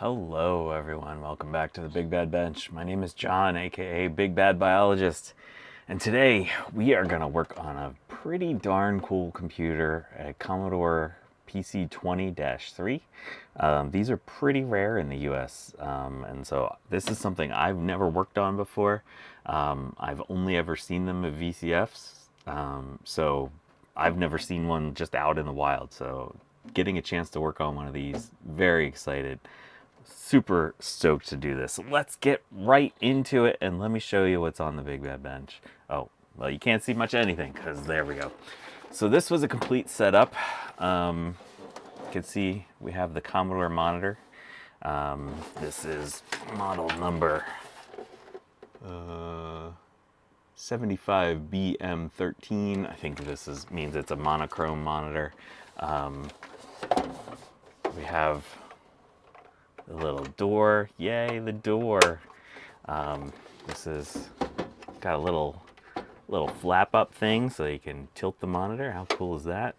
Hello everyone, welcome back to the Big Bad Bench. My name is John, aka Big Bad Biologist, and today we are going to work on a pretty darn cool computer, a Commodore PC 20-3. These are pretty rare in the US, and so this is something I've never worked on before. I've only ever seen them at VCFs, so I've never seen one just out in the wild, so getting a chance to work on one of these, very excited. Super stoked to do this. Let's get right into it and let me show you what's on the Big Bad Bench. Oh, well, you can't see much of anything because there we go. So this was a complete setup. You can see we have the Commodore monitor. This is model number 75BM13. I think this means it's a monochrome monitor. We have the little door, yay, the door. This is got a little flap up thing so you can tilt the monitor. How cool is that?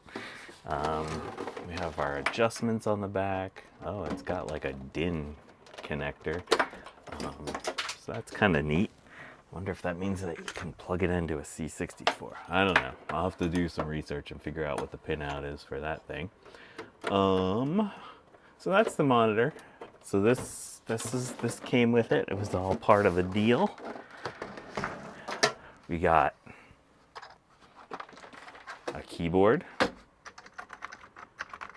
We have our adjustments on the back. Oh, it's got like a DIN connector. So that's kind of neat. Wonder if that means that you can plug it into a C64. I don't know. I'll have to do some research and figure out what the pinout is for that thing. So that's the monitor. So this came with it. It was all part of the deal. We got a keyboard.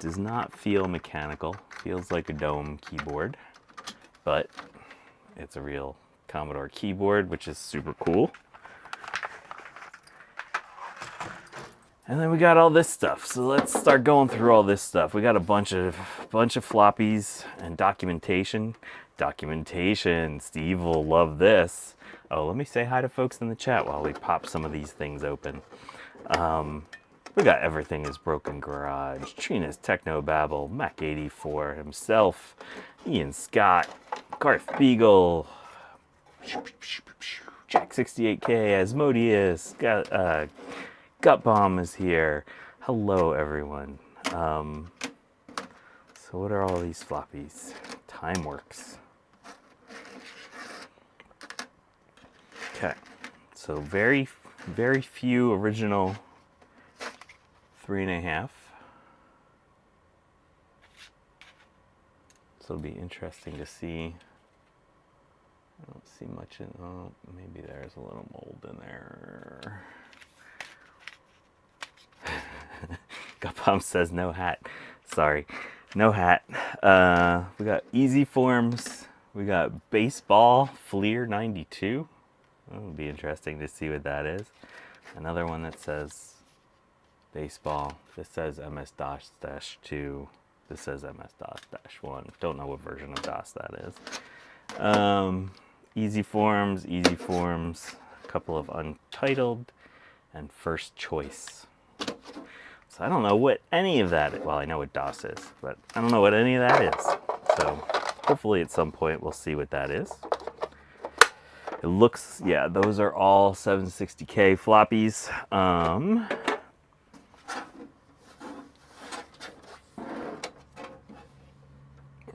Does not feel mechanical. Feels like a dome keyboard, but it's a real Commodore keyboard, which is super cool. And then we got all this stuff. So let's start going through all this stuff. We got a bunch of floppies and documentation. Steve will love this. Oh, let me say hi to folks in the chat while we pop some of these things open. We got Everything is Broken Garage, Trina's Technobabble, Mac 84 himself, Ian Scott, Garth Beagle, Jack 68K, Asmodeus, Gut Bomb is here. Hello, everyone. So what are all these floppies? Timeworks. Okay, so very few original 3.5. So it'll be interesting to see. I don't see much in. Oh, maybe there's a little mold in there. Gupom says no hat. Sorry, no hat. We got Easy Forms. We got Baseball Fleer 92. It'll be interesting to see what that is. Another one that says Baseball. This says MS-2. This says MS-1. Don't know what version of DOS that is. Easy Forms. A couple of Untitled and First Choice. So I don't know what any of that is. Well, I know what DOS is, but I don't know what any of that is. So hopefully at some point we'll see what that is. It looks, yeah, those are all 760K floppies.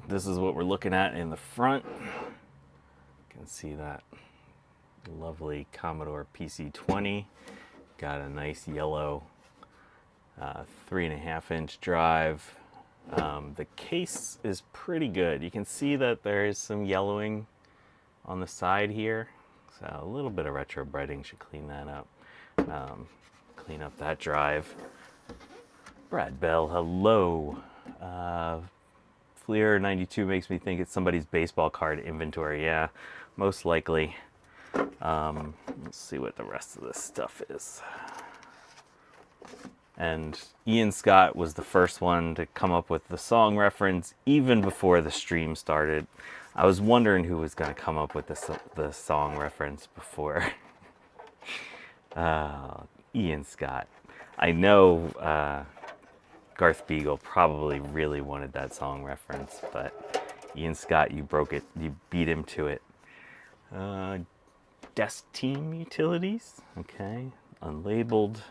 This is what we're looking at in the front. You can see that lovely Commodore PC 20. Got a nice yellow 3.5-inch drive. The case is pretty good. You can see that there is some yellowing on the side here. So a little bit of retro brighting should clean that up. Clean up that drive. Brad Bell, hello. Fleer 92 makes me think it's somebody's baseball card inventory. Yeah, most likely. Let's see what the rest of this stuff is. And Ian Scott was the first one to come up with the song reference even before the stream started. I was wondering who was going to come up with the song reference before. Ian Scott. I know Garth Beagle probably really wanted that song reference, but Ian Scott, you broke it. You beat him to it. Desk Team Utilities. Okay. Unlabeled.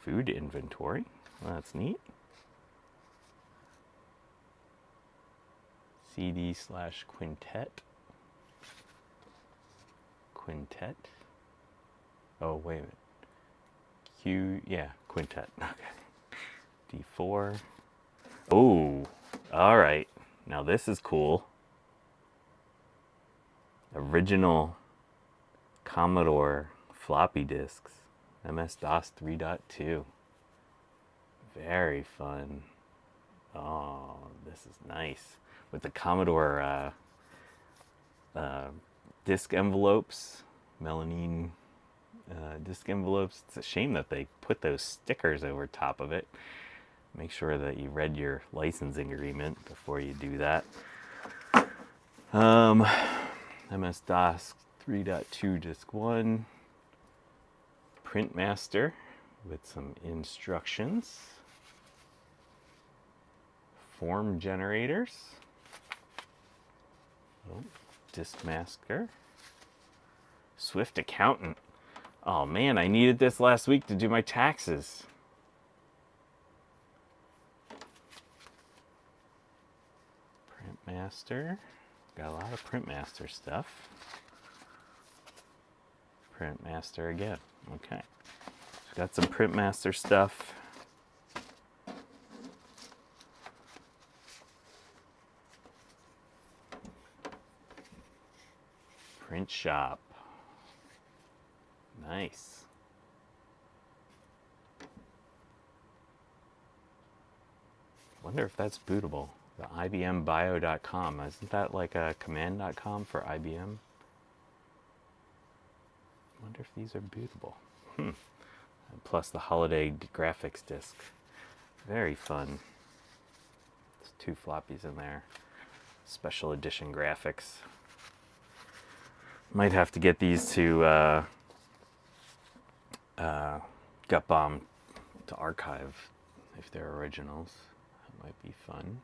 Food inventory. Well, that's neat. CD/quintet. Quintet. Oh, wait a minute. Yeah, quintet. Okay. D4. Oh, all right. Now this is cool. Original Commodore floppy disks. MS-DOS 3.2. Very fun. Oh, this is nice. With the Commodore disk envelopes, melamine disk envelopes. It's a shame that they put those stickers over top of it. Make sure that you read your licensing agreement before you do that. MS-DOS 3.2 disk 1. Print master with some instructions. Form generators. Oh, disk masker. Swift accountant. Oh man, I needed this last week to do my taxes. Print master. Got a lot of print master stuff. Print master again. Okay. So got some print master stuff. Print shop. Nice. Wonder if that's bootable. The IBMBio.com. Isn't that like a command.com for IBM? Wonder if these are bootable. And plus the holiday graphics disc. Very fun. There's 2 floppies in there. Special edition graphics. Might have to get these to GutBomb to archive if they're originals. That might be fun.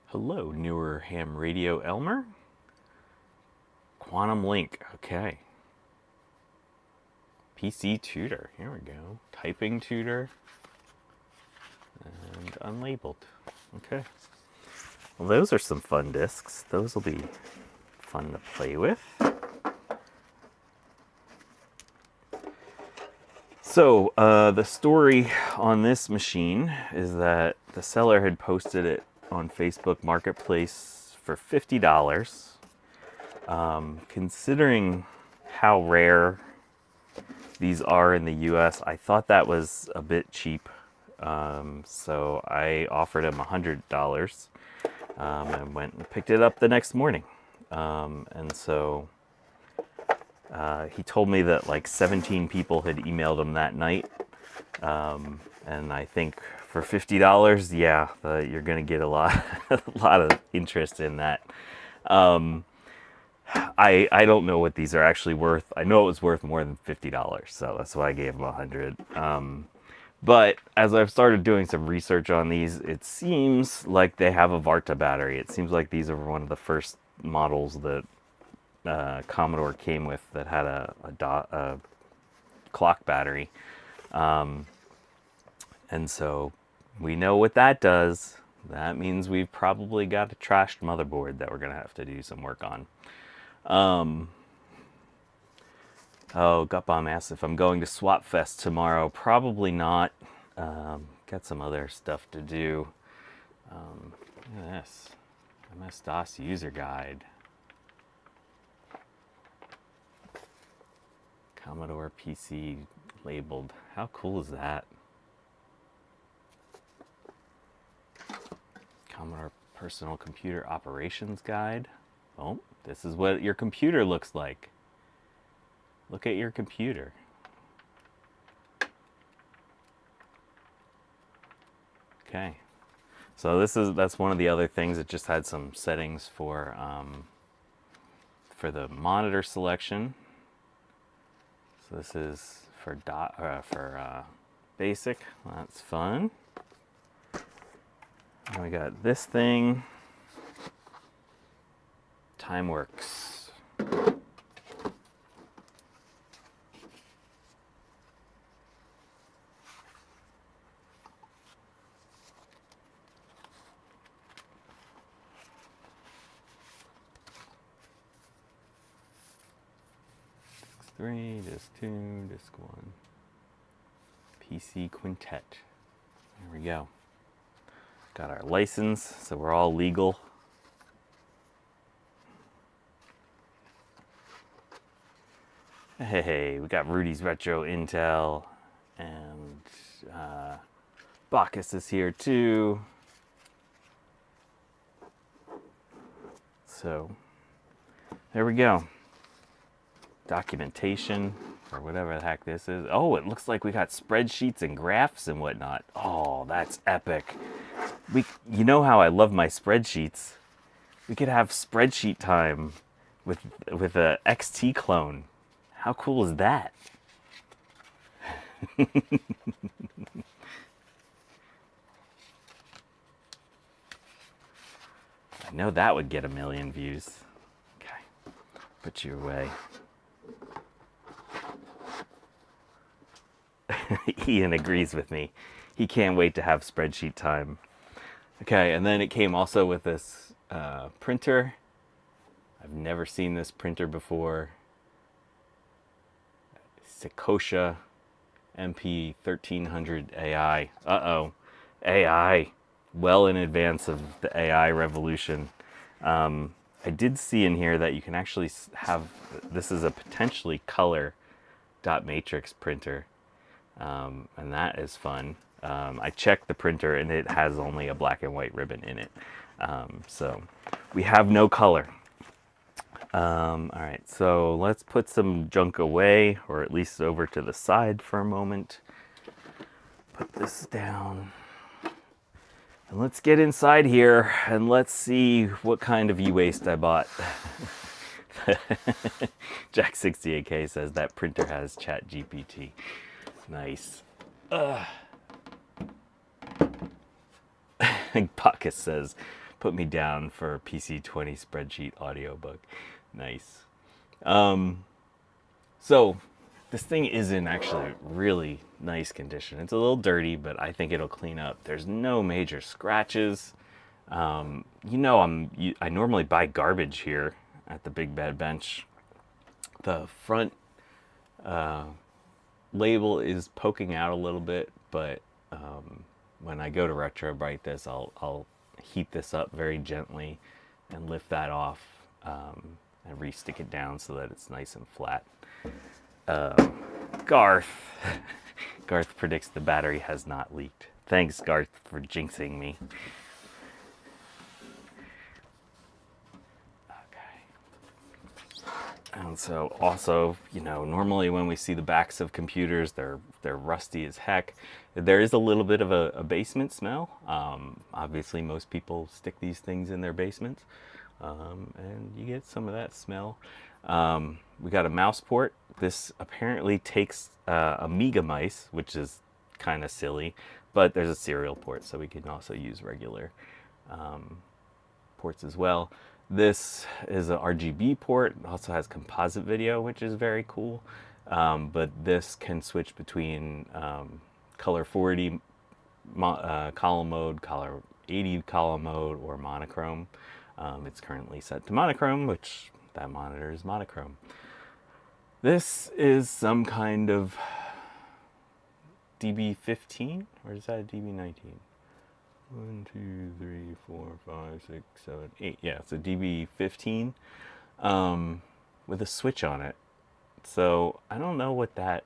Hello, newer ham radio Elmer. Quantum Link, okay. PC tutor, here we go. Typing tutor. And unlabeled, okay. Well, those are some fun discs. Those will be fun to play with. So the story on this machine is that the seller had posted it on Facebook Marketplace for $50. Considering how rare these are in the US, I thought that was a bit cheap. So I offered him $100 and went and picked it up the next morning. And so he told me that like 17 people had emailed him that night. And I think for $50, yeah, you're going to get a lot of interest in that. I don't know what these are actually worth. I know it was worth more than $50, so that's why I gave him $100. But as I've started doing some research on these, it seems like they have a Varta battery. It seems like these are one of the first models that Commodore came with that had a clock battery. And so we know what that does. That means we've probably got a trashed motherboard that we're going to have to do some work on. Oh, Gutbomb asks if I'm going to Swap Fest tomorrow. Probably not. Got some other stuff to do. Look at this. MS-DOS user guide. Commodore PC labeled. How cool is that? Commodore Personal Computer Operations Guide. Oh, this is what your computer looks like. Look at your computer. Okay. So that's one of the other things. It just had some settings for the monitor selection. So this is for basic. That's fun. And we got this thing. TimeWorks. 3, disk 2, disk 1. PC Quintet. There we go. Got our license, so we're all legal. Hey, we got Rudy's Retro Intel, and Bacchus is here too. So, there we go. Documentation, or whatever the heck this is. Oh, it looks like we got spreadsheets and graphs and whatnot. Oh, that's epic. You know how I love my spreadsheets. We could have spreadsheet time with a XT clone. How cool is that? I know that would get 1 million views. Okay, put you away. Ian agrees with me. He can't wait to have spreadsheet time. Okay, and then it came also with this printer. I've never seen this printer before. Seikosha MP 1300 AI. Uh-oh. AI. Well in advance of the AI revolution. I did see in here that you can actually have, this is a potentially color dot matrix printer. And that is fun. I checked the printer and it has only a black and white ribbon in it. So we have no color. All right, so let's put some junk away, or at least over to the side for a moment. Put this down. And let's get inside here and let's see what kind of e-waste I bought. Jack68K says that printer has ChatGPT. Nice. Bacchus says, put me down for PC20 spreadsheet audiobook. Nice. So this thing is in actually really nice condition. It's a little dirty, but I think it'll clean up. There's no major scratches. You know, I normally buy garbage here at the BigBadBench. The front label is poking out a little bit, but when I go to retrobrite this, I'll heat this up very gently and lift that off and re-stick it down so that it's nice and flat. Garth predicts the battery has not leaked. Thanks, Garth, for jinxing me. And so also, you know, normally when we see the backs of computers, they're rusty as heck. There is a little bit of a basement smell. Obviously, most people stick these things in their basements, and you get some of that smell. We got a mouse port. This apparently takes Amiga mice, which is kind of silly, but there's a serial port, so we can also use regular ports as well. This is an RGB port. It also has composite video, which is very cool. But this can switch between color 480 column mode, color 80 column mode, or monochrome. It's currently set to monochrome, which that monitor is monochrome. This is some kind of DB15, or is that a DB19? 1, 2, 3, 4, 5, 6, 7, 8. Yeah, it's a DB15 with a switch on it. So I don't know what that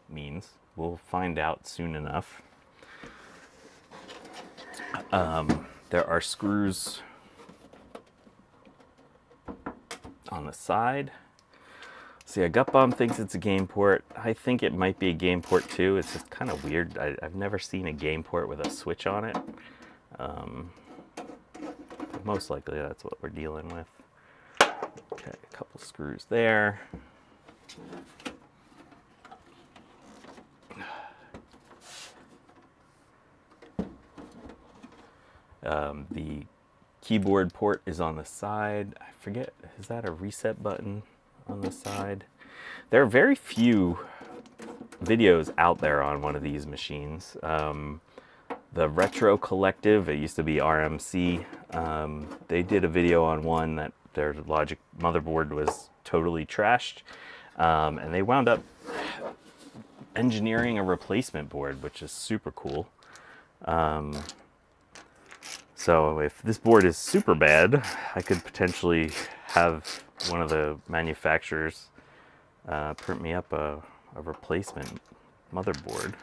means. We'll find out soon enough. There are screws on the side. See, Gutbomb thinks it's a game port. I think it might be a game port too. It's just kind of weird. I've never seen a game port with a switch on it. Most likely that's what we're dealing with. Okay, a couple screws there. The keyboard port is on the side. I forget, is that a reset button on the side? There are very few videos out there on one of these machines. The Retro Collective, it used to be RMC, they did a video on one that their logic motherboard was totally trashed. And they wound up engineering a replacement board, which is super cool. So if this board is super bad, I could potentially have one of the manufacturers print me up a replacement motherboard.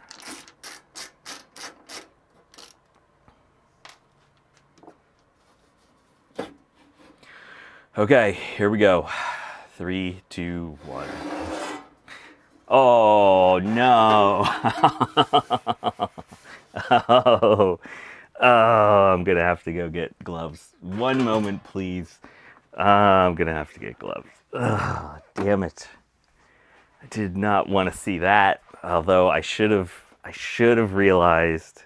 Okay, here we go. 3, 2, 1. Oh no! Oh, I'm gonna have to go get gloves. One moment, please. I'm gonna have to get gloves. Ugh, damn it! I did not want to see that. Although I should have realized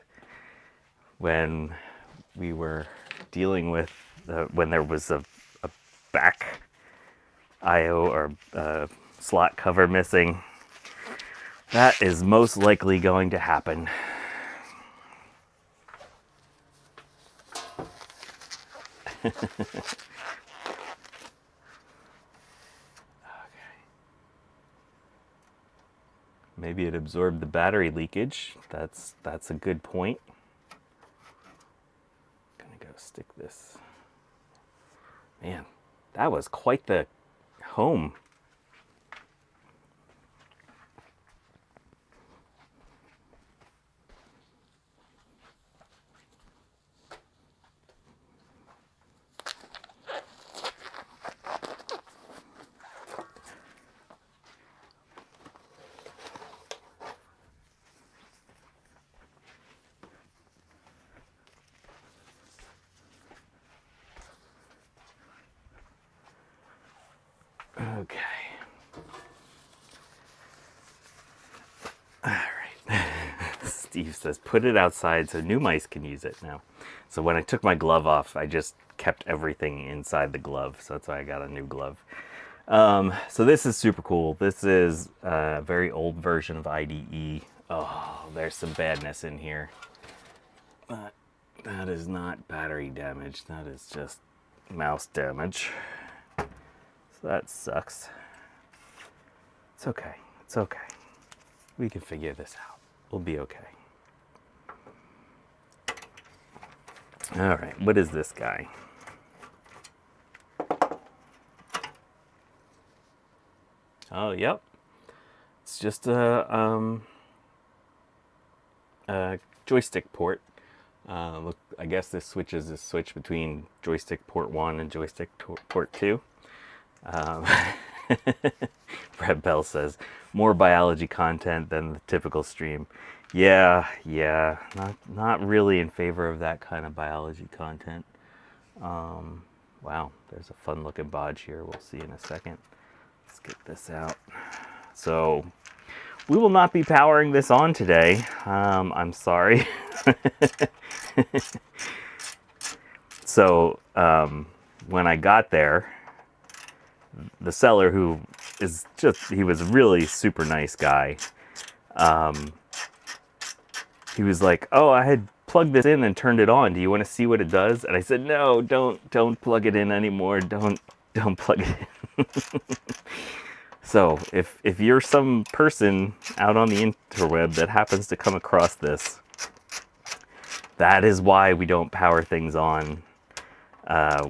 when we were dealing with when there was a back IO or slot cover missing. That is most likely going to happen. Okay. Maybe it absorbed the battery leakage. That's a good point. Gonna go stick this. Man, that was quite the home. Okay. All right. Steve says, put it outside so new mice can use it now. So when I took my glove off, I just kept everything inside the glove. So that's why I got a new glove. So this is super cool. This is a very old version of IDE. Oh, there's some badness in here. But that is not battery damage. That is just mouse damage. So that sucks. It's okay. It's okay. We can figure this out. We'll be okay. All right, what is this guy? Oh, yep. It's just a joystick port. Look, I guess this switches the switch between joystick port 1 and joystick port 2. Brett Bell says, more biology content than the typical stream. Yeah, not really in favor of that kind of biology content. Wow, there's a fun looking bodge here. We'll see in a second. Let's get this out. So we will not be powering this on today. I'm sorry. So when I got there, the seller, who is just, he was a really super nice guy. He was like, oh, I had plugged this in and turned it on. Do you want to see what it does? And I said, no, don't plug it in anymore. Don't plug it in. So if you're some person out on the interweb that happens to come across this, that is why we don't power things on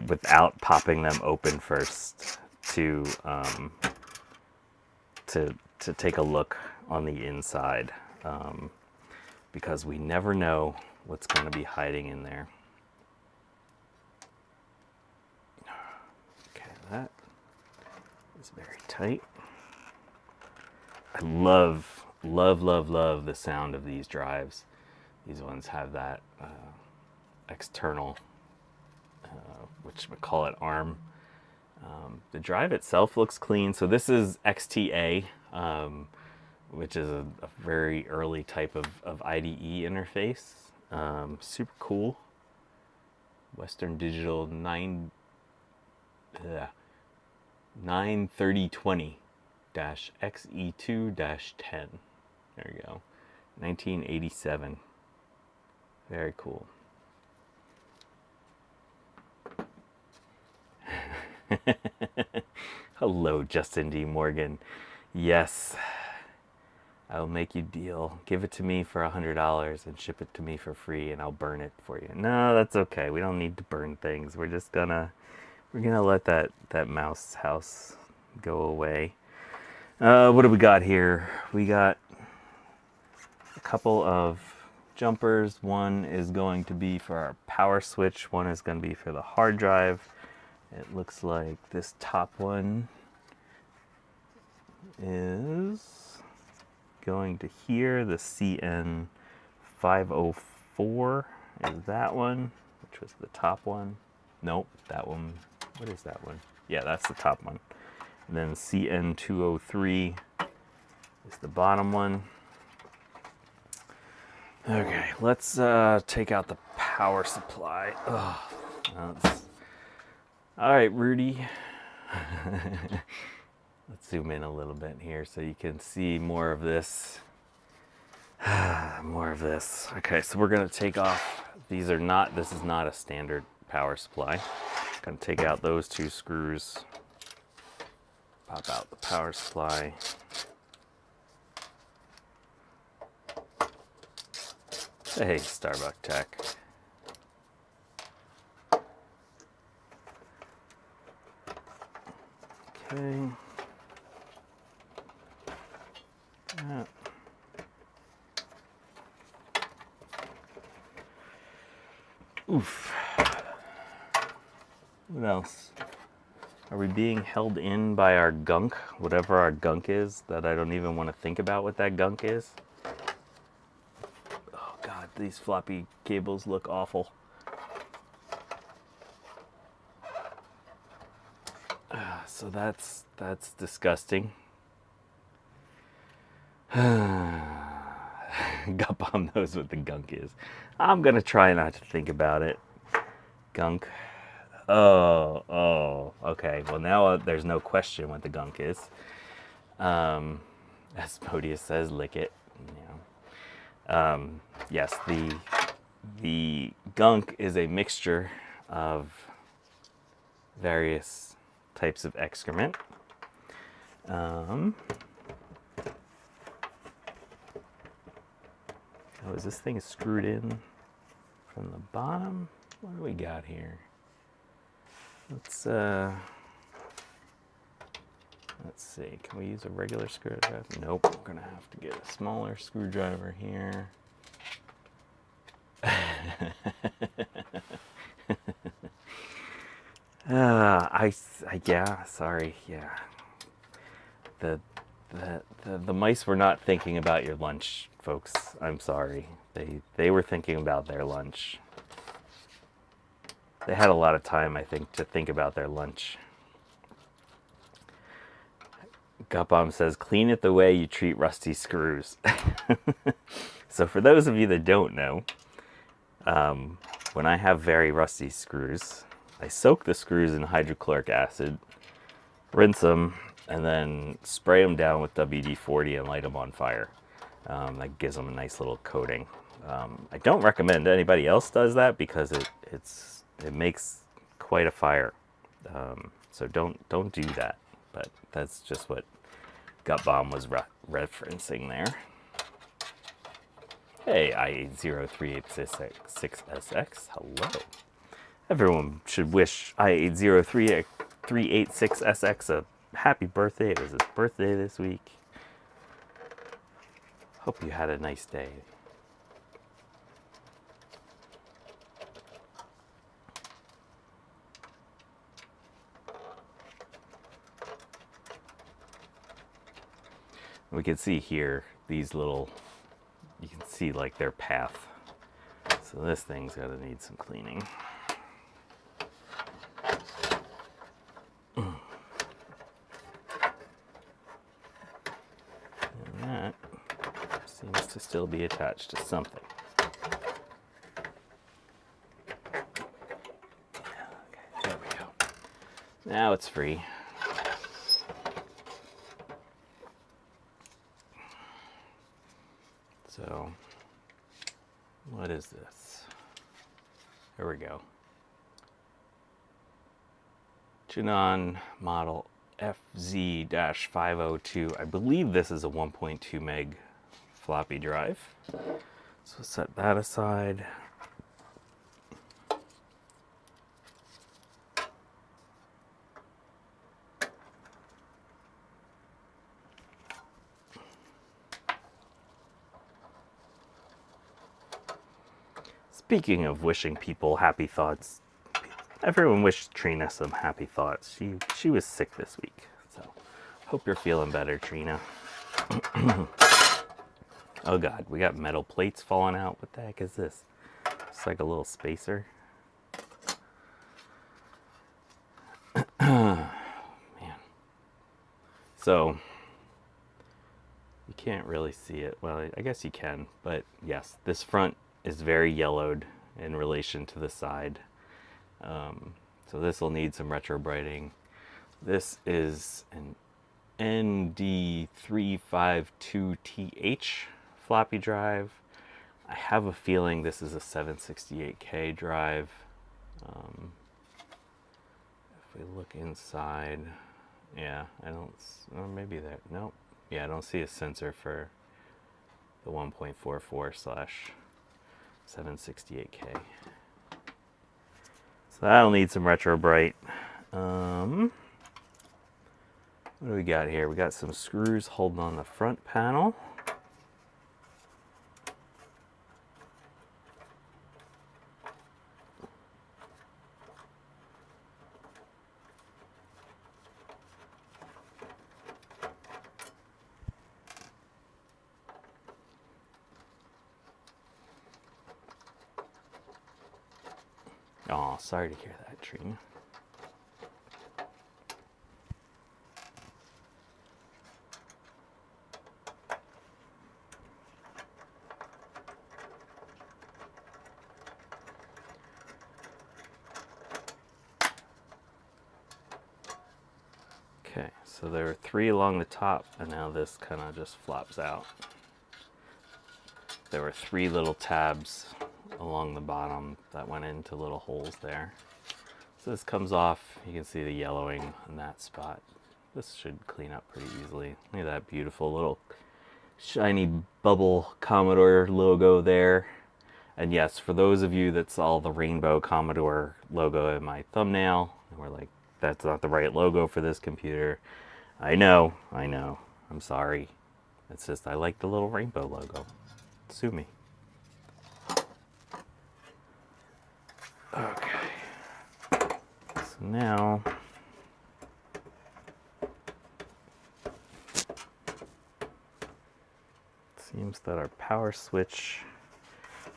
without popping them open first to take a look on the inside, because we never know what's going to be hiding in there. Okay, that is very tight. I love the sound of these drives. These ones have that external, which we call it ARM. The drive itself looks clean. So this is XTA, which is a very early type of IDE interface. Super cool. Western Digital 93020-XE2-10. There you go. 1987. Very cool. Hello, Justin D. Morgan. Yes, I'll make you a deal. Give it to me for $100 and ship it to me for free, and I'll burn it for you. No, that's okay. We don't need to burn things. We're gonna let that mouse house go away. What do we got here? We got a couple of jumpers. One is going to be for our power switch. One is going to be for the hard drive. It looks like this top one is going to here. The CN504 is that one, which was the top one. Nope, that one. What is that one? Yeah, that's the top one. And then CN203 is the bottom one. Okay, let's take out the power supply. All right, Rudy. Let's zoom in a little bit here so you can see more of this. More of this. Okay, so we're gonna take off. This is not a standard power supply. Gonna take out those two screws. Pop out the power supply. Hey, Starbucks Tech. Okay. Oof. What else? Are we being held in by our gunk? Whatever our gunk is, that I don't even want to think about what that gunk is. Oh God, these floppy cables look awful. So that's disgusting. Gutbomb knows what the gunk is. I'm gonna try not to think about it. Gunk. Oh, okay. Well, now there's no question what the gunk is. As Podius says, lick it. You know. Yes, the gunk is a mixture of various types of excrement. Oh, is this thing screwed in from the bottom? What do we got here? Let's see. Can we use a regular screwdriver? Nope. We're gonna have to get a smaller screwdriver here. Yeah. Sorry. Yeah. The mice were not thinking about your lunch, folks. I'm sorry. They were thinking about their lunch. They had a lot of time, I think, to think about their lunch. Gutbomb says, clean it the way you treat rusty screws. So for those of you that don't know, when I have very rusty screws, I soak the screws in hydrochloric acid, rinse them, and then spray them down with WD-40 and light them on fire. That gives them a nice little coating. I don't recommend anybody else does that because it makes quite a fire. So don't do that. But that's just what Gutbomb was referencing there. Hey, i80386SX, hello. Everyone should wish i80386SX a happy birthday. It was his birthday this week. Hope you had a nice day. We can see here these little, you can see like their path. So this thing's gotta need some cleaning. And that seems to still be attached to something. Okay, there we go. Now it's free. So, what is this? There we go. Junon model FZ-502. I believe this is a 1.2 meg floppy drive. So set that aside. Speaking of wishing people happy thoughts, everyone wished Trina some happy thoughts. She was sick this week, so hope you're feeling better, Trina. Oh God, we got metal plates falling out. What the heck is this? It's like a little spacer. Man. So, you can't really see it. Well, I guess you can, but yes, this front is very yellowed in relation to the side. So this will need some retro brighting. This is an ND352TH floppy drive. I have a feeling this is a 768K drive. If we look inside, yeah, I don't, or maybe there, nope. Yeah, I don't see a sensor for the 1.44/768K. So that'll need some retro bright. What do we got here? We got some screws holding on the front panel. Oh, sorry to hear that, Trina. Okay, so there are 3 along the top, and now this kind of just flops out. There were 3 little tabs along the bottom that went into little holes there. So this comes off. You can see the yellowing in that spot. This should clean up pretty easily. Look at that beautiful little shiny bubble Commodore logo there. And yes, for those of you that saw the rainbow Commodore logo in my thumbnail, and we're like, that's not the right logo for this computer. I know, I'm sorry. It's just I like the little rainbow logo. Sue me. Okay. So now it seems that our power switch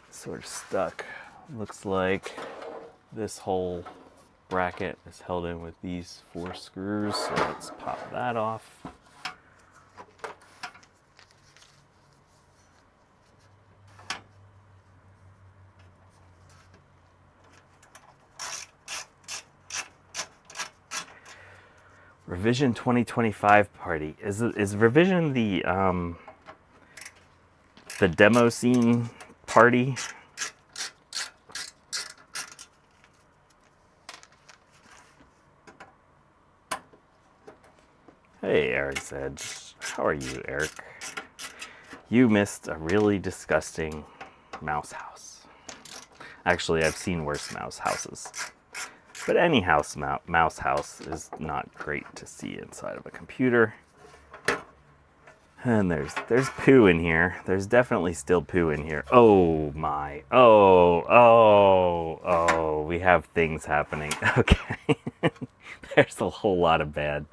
is sort of stuck. Looks like this whole bracket is held in with these 4 screws, so let's pop that off. Revision 2025 party. Is Revision the demo scene party? Hey, Eric said. How are you, Eric? You missed a really disgusting mouse house. Actually, I've seen worse mouse houses. But any mouse house is not great to see inside of a computer. And there's poo in here. There's definitely still poo in here. Oh my. Oh, we have things happening. Okay. There's a whole lot of bad.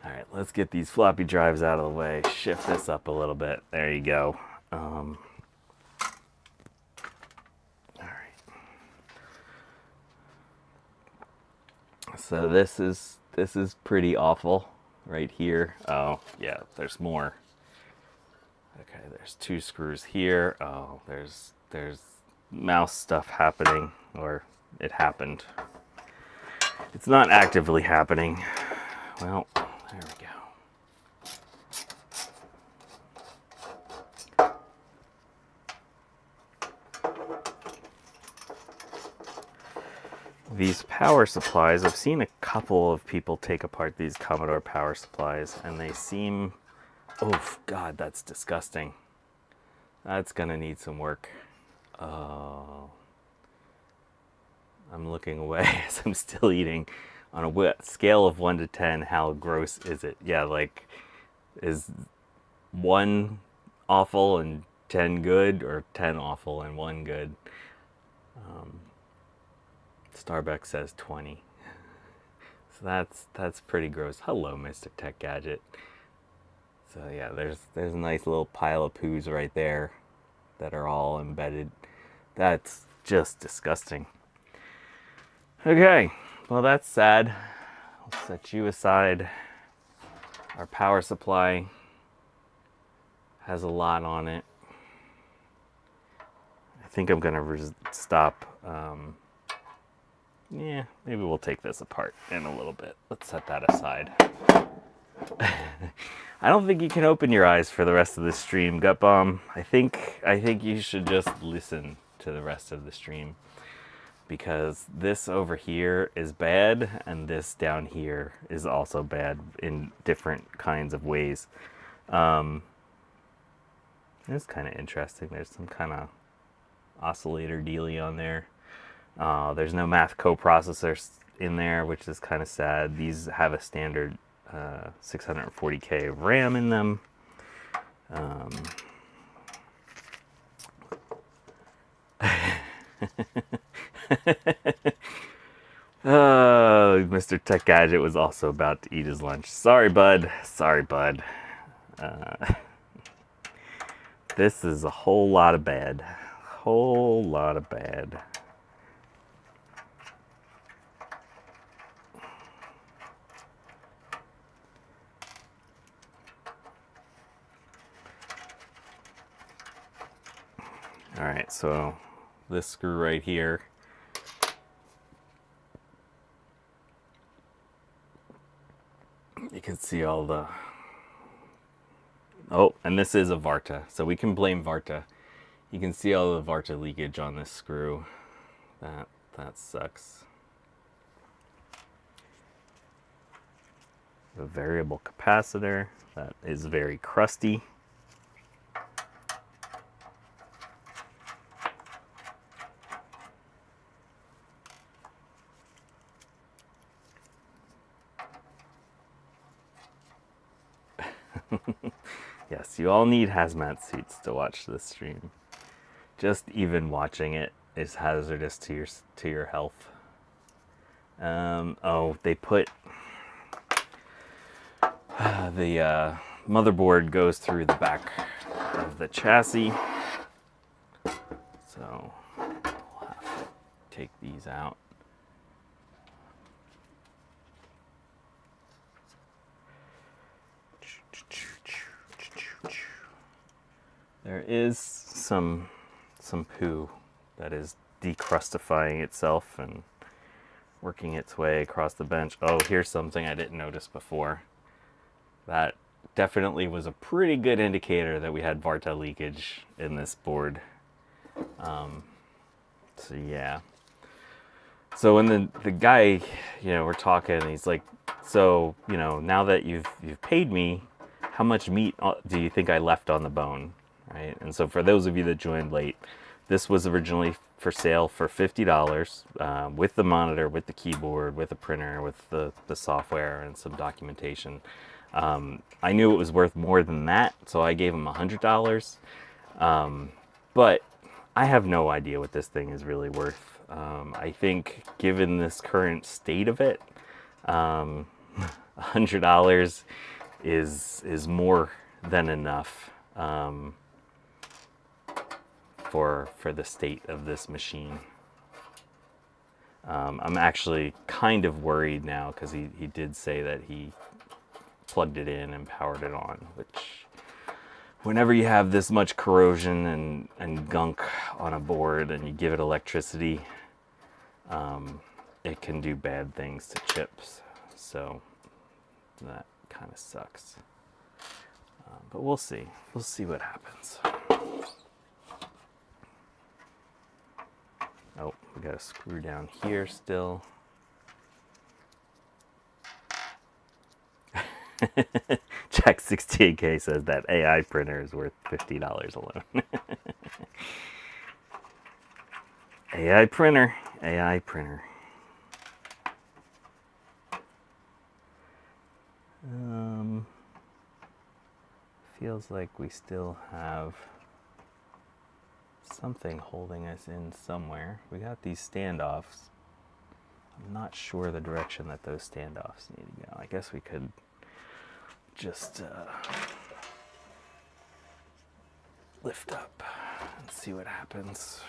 All right, let's get these floppy drives out of the way. Shift this up a little bit. There you go. All right. So this is pretty awful right here. Oh yeah, there's more. Okay, there's 2 screws here. Oh, there's mouse stuff happening, or it happened. It's not actively happening. Well, there we go. these power supplies, I've seen a couple of people take apart these Commodore power supplies, and they seem, oh God, that's disgusting. That's gonna need some work. Oh, I'm looking away as I'm still eating. On a scale of 1 to 10, how gross is it? Yeah, like, is 1 awful and 10 good, or 10 awful and 1 good? Starbucks says 20. So that's pretty gross. Hello, Mr. Tech Gadget. So yeah, there's a nice little pile of poos right there that are all embedded. That's just disgusting. Okay, well that's sad. I'll set you aside. Our power supply has a lot on it. I think I'm gonna stop. Yeah, maybe we'll take this apart in a little bit. Let's set that aside. I don't think you can open your eyes for the rest of the stream, Gut Bomb. I think you should just listen to the rest of the stream, because this over here is bad and this down here is also bad in different kinds of ways. It's kind of interesting. There's some kind of oscillator dealy on there. There's no math coprocessors in there, which is kind of sad. These have a standard 640K of RAM in them. Mr. Tech Gadget was also about to eat his lunch. Sorry, bud. Sorry, bud. This is a whole lot of bad. Whole lot of bad. All right, so this screw right here, you can see all the, oh, and this is a Varta, so we can blame Varta. You can see all the Varta leakage on this screw. That sucks. The variable capacitor, that is very crusty. Yes, you all need hazmat suits to watch this stream. Just even watching it is hazardous to your health. Oh, they put the motherboard goes through the back of the chassis, so we'll have to take these out. There is some poo that is decrustifying itself and working its way across the bench. Oh, here's something I didn't notice before. That definitely was a pretty good indicator that we had Varta leakage in this board. So yeah. So when the guy, we're talking, he's like, so, now that you've paid me, how much meat do you think I left on the bone? Right? And so for those of you that joined late, this was originally for sale for $50 with the monitor, with the keyboard, with the printer, with the software and some documentation. I knew it was worth more than that, so I gave him $100. But I have no idea what this thing is really worth. I think given this current state of it, $100 is more than enough for the state of this machine. I'm actually kind of worried now because he did say that he plugged it in and powered it on, which whenever you have this much corrosion and gunk on a board and you give it electricity, it can do bad things to chips. So that kind of sucks. But we'll see. We'll see what happens. Oh, we got a screw down here still. Jack 68K says that AI printer is worth $50 alone. AI printer, AI printer. Feels like we still have something holding us in somewhere. We got these standoffs. I'm not sure the direction that those standoffs need to go. I guess we could just lift up and see what happens.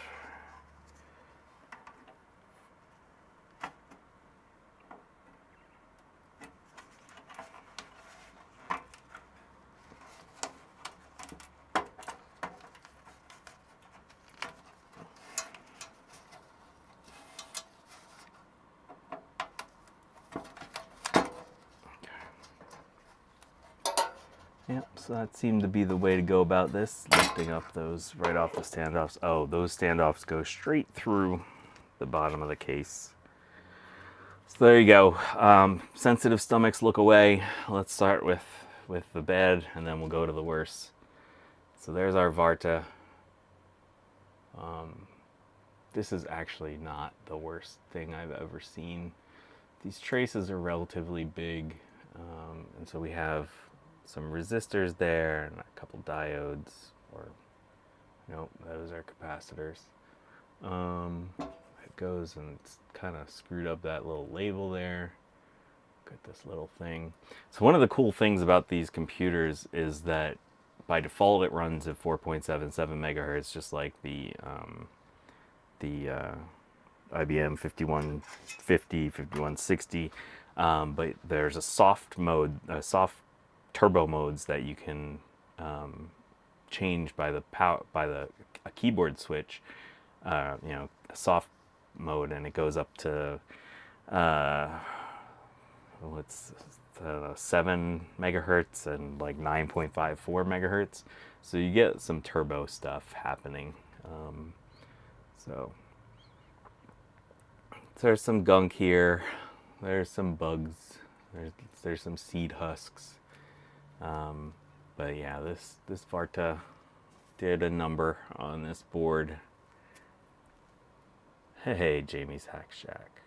Yep, so that seemed to be the way to go about this, lifting up those right off the standoffs. Oh, those standoffs go straight through the bottom of the case. So there you go. Sensitive stomachs, look away. Let's start with the bad, and then we'll go to the worst. So there's our Varta. This is actually not the worst thing I've ever seen. These traces are relatively big, and so we have some resistors there and a couple diodes, or nope, those are capacitors. It goes and it's kind of screwed up that little label there. Look at this little thing. So one of the cool things about these computers is that by default it runs at 4.77 megahertz, just like the IBM 5150, 5160. But there's a soft mode, soft turbo modes that you can change by the a keyboard switch. You know, a soft mode, and it goes up to what's 7 megahertz and like 9.54 megahertz. So you get some turbo stuff happening. So there's some gunk here. There's some bugs. There's some seed husks. But yeah, this Varta did a number on this board. Hey, Jamie's Hack Shack.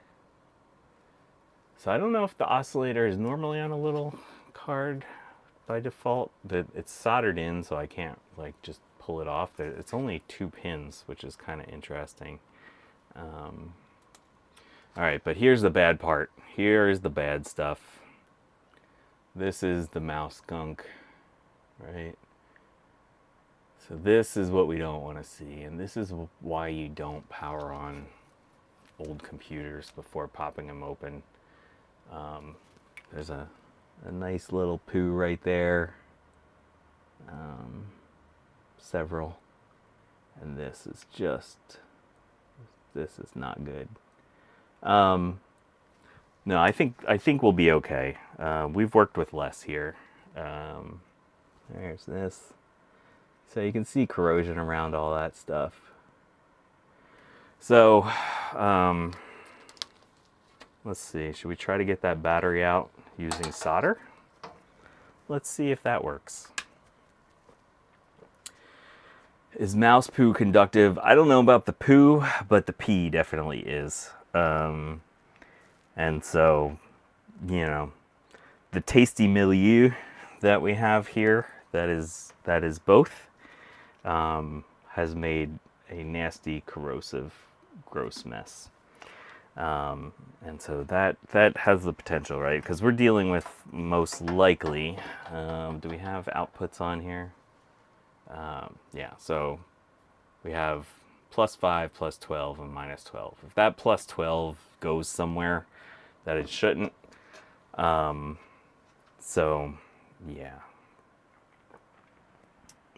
So I don't know if the oscillator is normally on a little card by default. It's soldered in, so I can't like just pull it off. It's only 2 pins, which is kind of interesting. All right, but here's the bad part. Here is the bad stuff. This is the mouse gunk, right? So this is what we don't want to see, and this is why you don't power on old computers before popping them open. There's a nice little poo right there. Several. And this is not good. No, I think we'll be okay. We've worked with less here. There's this. So you can see corrosion around all that stuff. So, let's see. Should we try to get that battery out using solder? Let's see if that works. Is mouse poo conductive? I don't know about the poo, but the pee definitely is. And so, you know, the tasty milieu that we have here, that is both, has made a nasty, corrosive, gross mess. And so that has the potential, right? Because we're dealing with most likely, do we have outputs on here? Yeah, so we have +5, +12, and -12. If that +12 goes somewhere that it shouldn't, so yeah.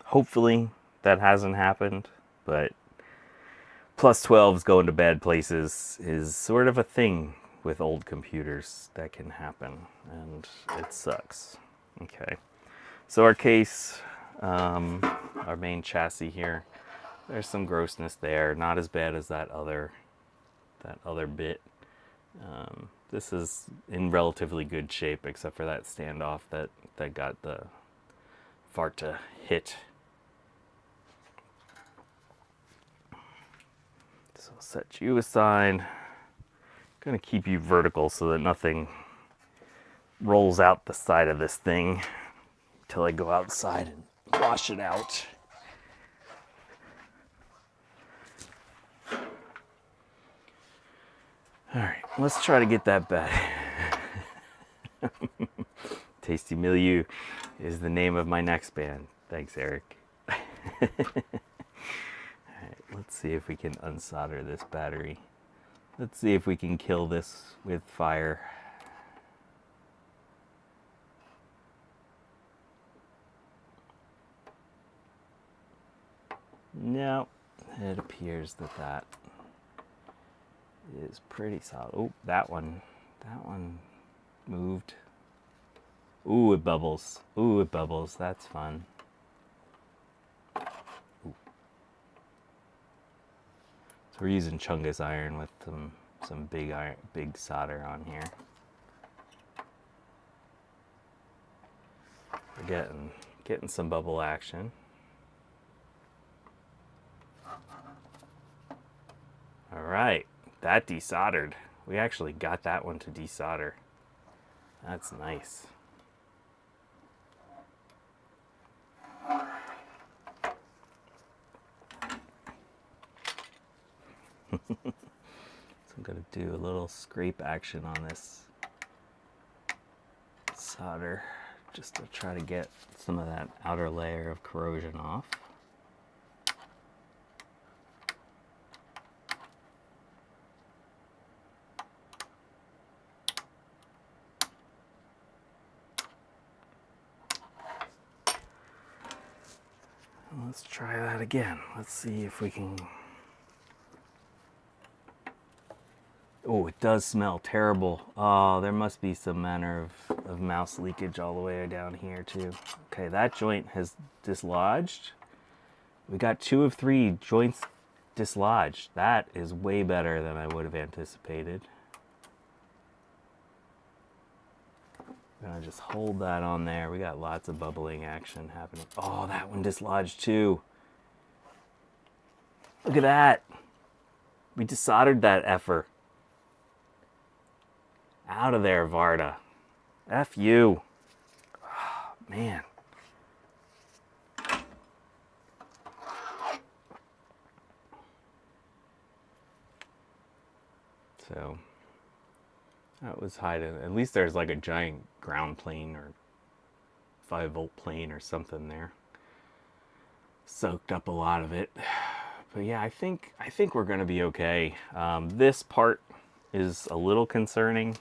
Hopefully that hasn't happened, but +12s going to bad places is sort of a thing with old computers that can happen, and it sucks. Okay, so our case, our main chassis here, there's some grossness there, not as bad as that other that other bit. This is in relatively good shape, except for that standoff that got the Varta hit. So I'll set you aside. Gonna keep you vertical so that nothing rolls out the side of this thing until I go outside and wash it out. All right, let's try to get that back. Tasty Milieu is the name of my next band. Thanks, Eric. All right, let's see if we can unsolder this battery. Let's see if we can kill this with fire. No, it appears that is pretty solid. Oh, that one moved. Ooh, it bubbles. Ooh, it bubbles. That's fun. Ooh. So we're using Chungus iron with some big solder on here. We're getting some bubble action. All right, that desoldered. We actually got that one to desolder. That's nice. So I'm going to do a little scrape action on this solder just to try to get some of that outer layer of corrosion off. Let's try that again. Let's see if we can. Oh, it does smell terrible. Oh, there must be some manner of mouse leakage all the way down here too. Okay, that joint has dislodged. We got 2 of 3 joints dislodged. That is way better than I would have anticipated. I'm gonna just hold that on there. We got lots of bubbling action happening. Oh, that one dislodged too. Look at that. We desoldered that effer. Out of there, Varta. F you. Oh, man. So that was hiding. At least there's like a giant ground plane or 5-volt plane or something there. Soaked up a lot of it. But yeah, I think we're gonna be okay. This part is a little concerning.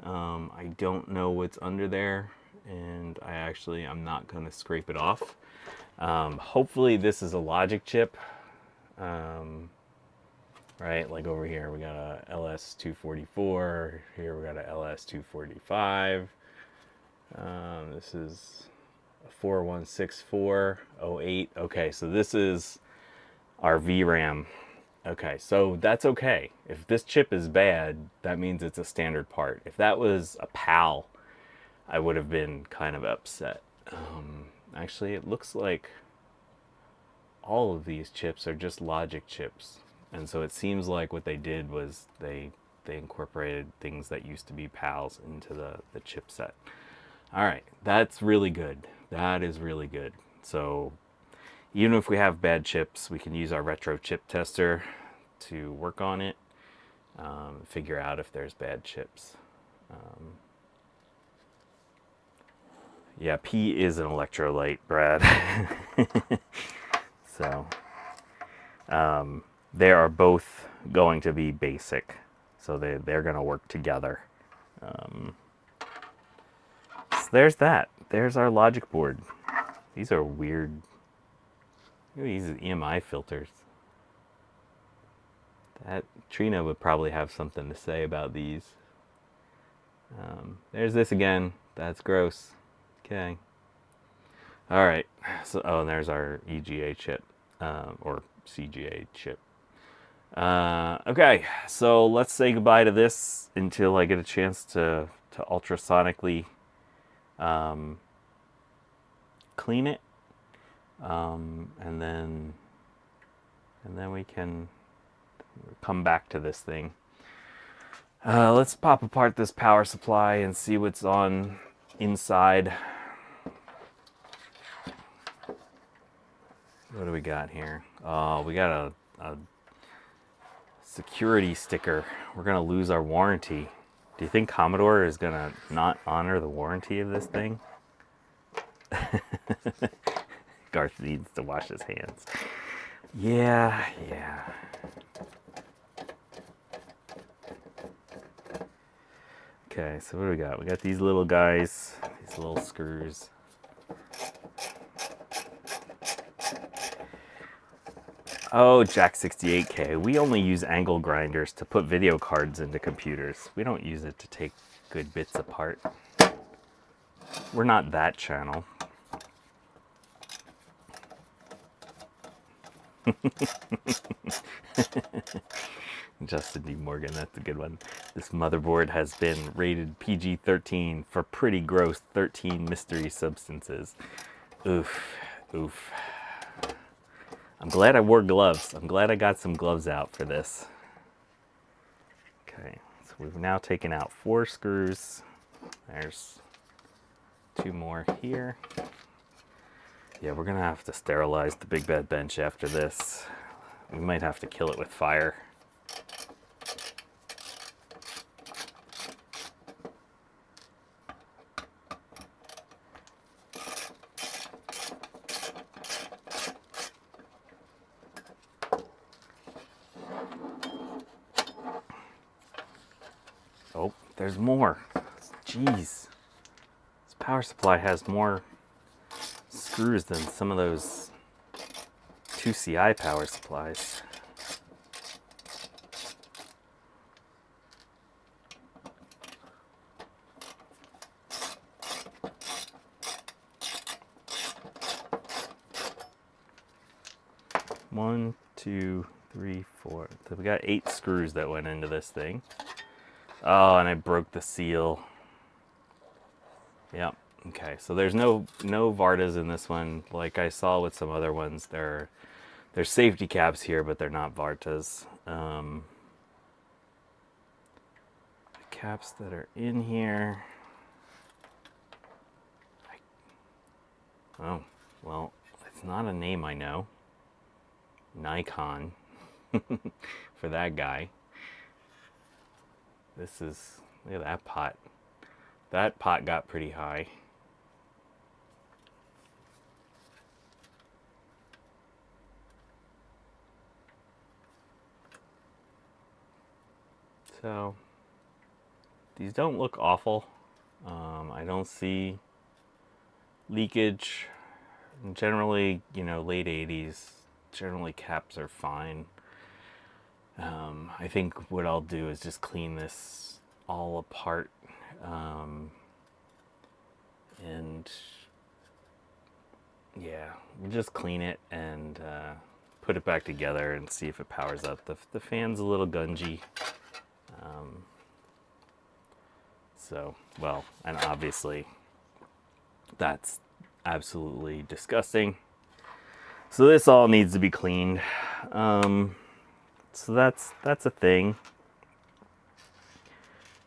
I don't know what's under there, and I'm not gonna scrape it off. Hopefully this is a logic chip. Right, like over here we got a LS244, here we got a LS245. This is a 416408. Okay, so this is our VRAM. Okay, so that's okay. If this chip is bad, that means it's a standard part. If that was a PAL, I would have been kind of upset. Actually, it looks like all of these chips are just logic chips. And so it seems like what they did was they incorporated things that used to be PALs into the chipset. All right, that's really good. That is really good. So even if we have bad chips, we can use our retro chip tester to work on it, figure out if there's bad chips. Yeah, P is an electrolyte, Brad. So they are both going to be basic, so they're going to work together. So there's that. There's our logic board. These are weird. These are EMI filters. That Trina would probably have something to say about these. There's this again. That's gross. Okay. All right. So, and there's our EGA chip, or CGA chip. Okay, so let's say goodbye to this until I get a chance to ultrasonically clean it, and then we can come back to this thing. Let's pop apart this power supply and see what's on inside. What do we got here? Oh, we got a security sticker. We're gonna lose our warranty. Do you think Commodore is gonna not honor the warranty of this thing? Garth needs to wash his hands. Yeah. Okay, so what do we got? We got these little guys, these little screws. Oh, Jack 68K. We only use angle grinders to put video cards into computers. We don't use it to take good bits apart. We're not that channel. Justin D. Morgan, that's a good one. This motherboard has been rated PG-13 for pretty gross 13 mystery substances. Oof. I'm glad I wore gloves. I'm glad I got some gloves out for this. Okay, so we've now taken out 4 screws. There's 2 more here. Yeah, we're gonna have to sterilize the BigBadBench after this. We might have to kill it with fire. Oh, there's more. Jeez. This power supply has more screws than some of those 2CI power supplies. One, two, three, four. So we got 8 screws that went into this thing. Oh, and I broke the seal. Yep. Okay, so there's no Vartas in this one. Like I saw with some other ones, there's safety caps here, but they're not Vartas. The caps that are in here. Oh, well, it's not a name I know. NiCad for that guy. This is, look at that pot. That pot got pretty high. So these don't look awful. I don't see leakage. Generally, you know, late 80s, generally caps are fine. I think what I'll do is just clean this all apart, and yeah, we'll just clean it and put it back together and see if it powers up. The fan's a little gungy. So, well, and obviously that's absolutely disgusting. So this all needs to be cleaned. So that's a thing.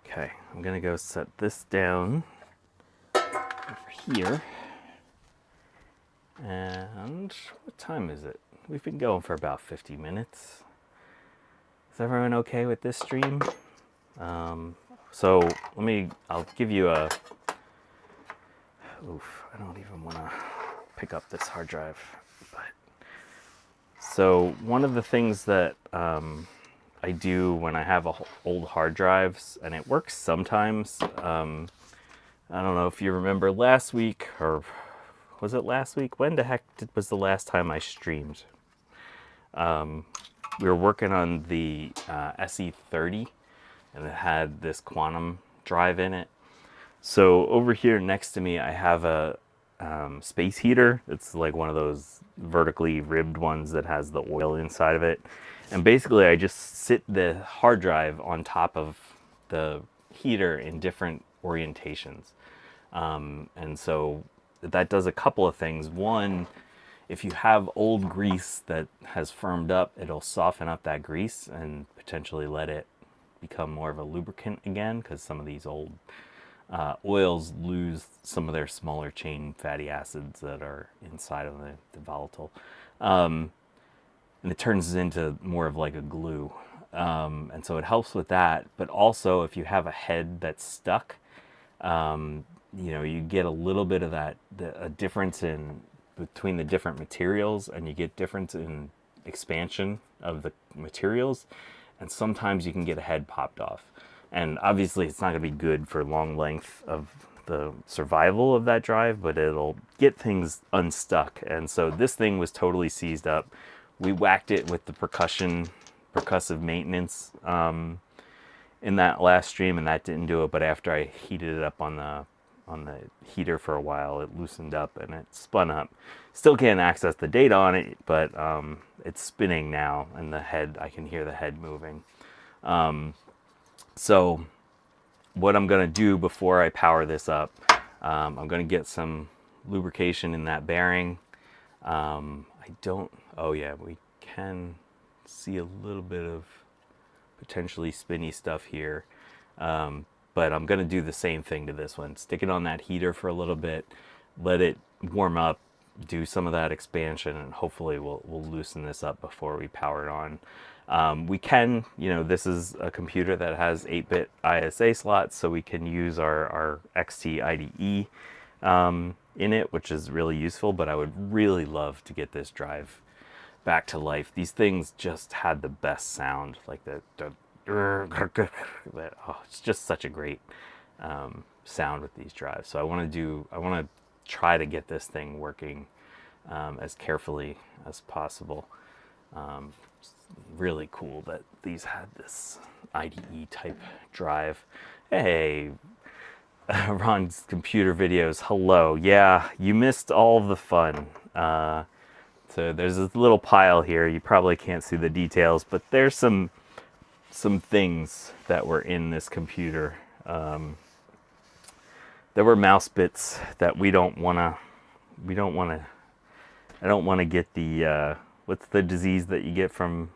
Okay, I'm gonna go set this down over here. And what time is it? We've been going for about 50 minutes. Is everyone okay with this stream? So I'll give you a, I don't even want to pick up this hard drive, but so one of the things that I do when I have old hard drives, and it works sometimes, I don't know if you remember last week, or was it last week? When the heck was the last time I streamed? We were working on the SE30, and it had this quantum drive in it. So over here next to me, I have a space heater. It's like one of those vertically ribbed ones that has the oil inside of it. And basically I just sit the hard drive on top of the heater in different orientations. And so that does a couple of things. One, if you have old grease that has firmed up, it'll soften up that grease and potentially let it become more of a lubricant again, because some of these old oils lose some of their smaller chain fatty acids that are inside of the volatile. And it turns into more of like a glue. And so it helps with that. But also, if you have a head that's stuck, you know, you get a little bit of that, a difference in between the different materials, and you get difference in expansion of the materials. And sometimes you can get a head popped off. And obviously it's not going to be good for long length of the survival of that drive, but it'll get things unstuck. And so this thing was totally seized up. We whacked it with the percussive maintenance in that last stream, and that didn't do it. But after I heated it up on the heater for a while, it loosened up and it spun up. Still can't access the data on it, but it's spinning now, and the head, I can hear the head moving. So what I'm gonna do before I power this up, I'm gonna get some lubrication in that bearing. Oh yeah, we can see a little bit of potentially spinny stuff here. But I'm gonna do the same thing to this one. Stick it on that heater for a little bit, let it warm up, do some of that expansion, and hopefully we'll loosen this up before we power it on. We can, you know, this is a computer that has 8-bit ISA slots, so we can use our XT IDE in it, which is really useful, but I would really love to get this drive back to life. These things just had the best sound, like it's just such a great sound with these drives. So I want to try to get this thing working as carefully as possible. Really cool that these had this IDE type drive. Hey, Ron's computer videos, hello. Yeah, you missed all the fun. So there's this little pile here. You probably can't see the details, but there's some things that were in this computer. There were mouse bits that I don't want to get the, what's the disease that you get from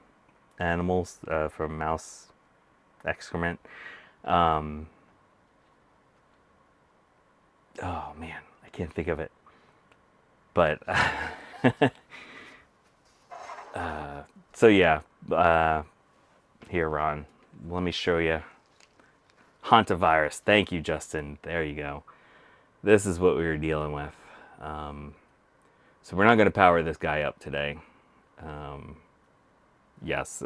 animals, from mouse excrement? Oh man, I can't think of it. But, so yeah, here, Ron, let me show you. Hantavirus. Thank you, Justin. There you go. This is what we were dealing with. So we're not going to power this guy up today. Yes,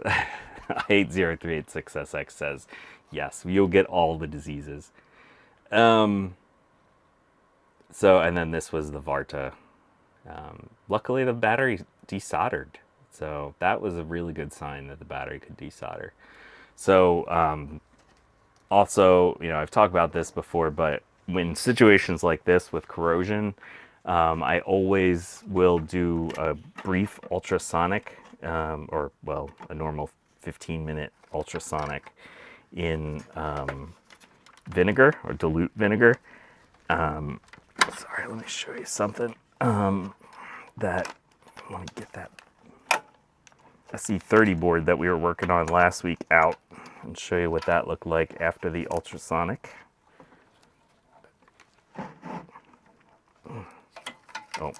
80386SX says, yes, you'll get all the diseases. So, and then this was the Varta. Luckily, the battery desoldered. So that was a really good sign that the battery could desolder. So, also, you know, I've talked about this before, but when situations like this with corrosion, I always will do a brief ultrasonic, or well, a normal 15-minute ultrasonic in vinegar or dilute vinegar. Sorry, let me show you something. That I want to get that SE30 board that we were working on last week out and show you what that looked like after the ultrasonic. Oh.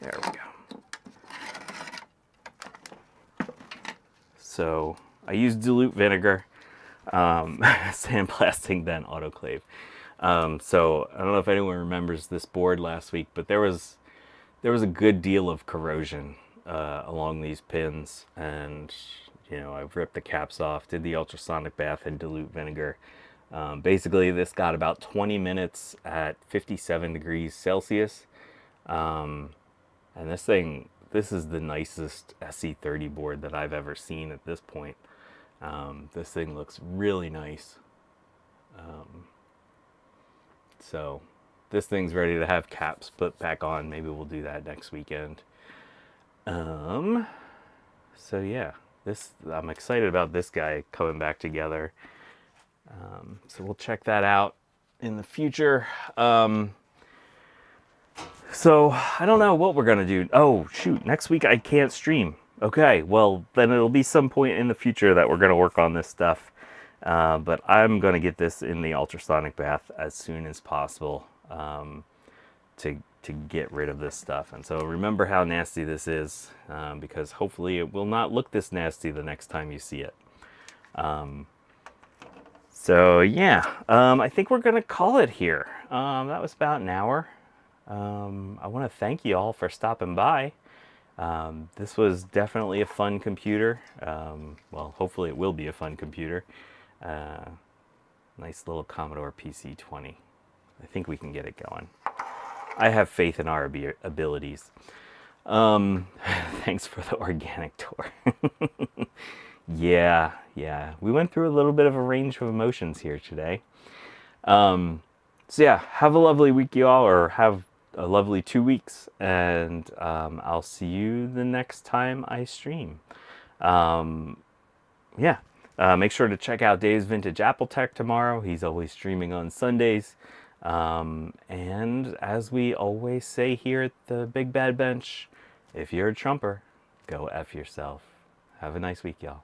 There we go. So I use dilute vinegar, sandblasting, then autoclave. So I don't know if anyone remembers this board last week, but there was a good deal of corrosion along these pins, and you know, I've ripped the caps off, did the ultrasonic bath in dilute vinegar. Basically, this got about 20 minutes at 57 degrees Celsius, and this is the nicest SE30 board that I've ever seen at this point. This thing looks really nice. So this thing's ready to have caps put back on. Maybe we'll do that next weekend. So yeah, I'm excited about this guy coming back together. So we'll check that out in the future. So I don't know what we're gonna do. Oh shoot, next week I can't stream. Okay, well then it'll be some point in the future that we're gonna work on this stuff. But I'm gonna get this in the ultrasonic bath as soon as possible to get rid of this stuff. And so remember how nasty this is, because hopefully it will not look this nasty the next time you see it. So yeah, I think we're gonna call it here. That was about an hour. I want to thank you all for stopping by. This was definitely a fun computer. Well, hopefully it will be a fun computer. Nice little Commodore PC 20. I think we can get it going. I have faith in our abilities. Thanks for the organic tour. Yeah. We went through a little bit of a range of emotions here today. So yeah, have a lovely week, you all, or have a lovely 2 weeks, and I'll see you the next time I stream. Yeah, make sure to check out Dave's Vintage Apple Tech tomorrow. He's always streaming on Sundays. And as we always say here at the Big Bad Bench, if you're a Trumper, go F yourself. Have a nice week, y'all.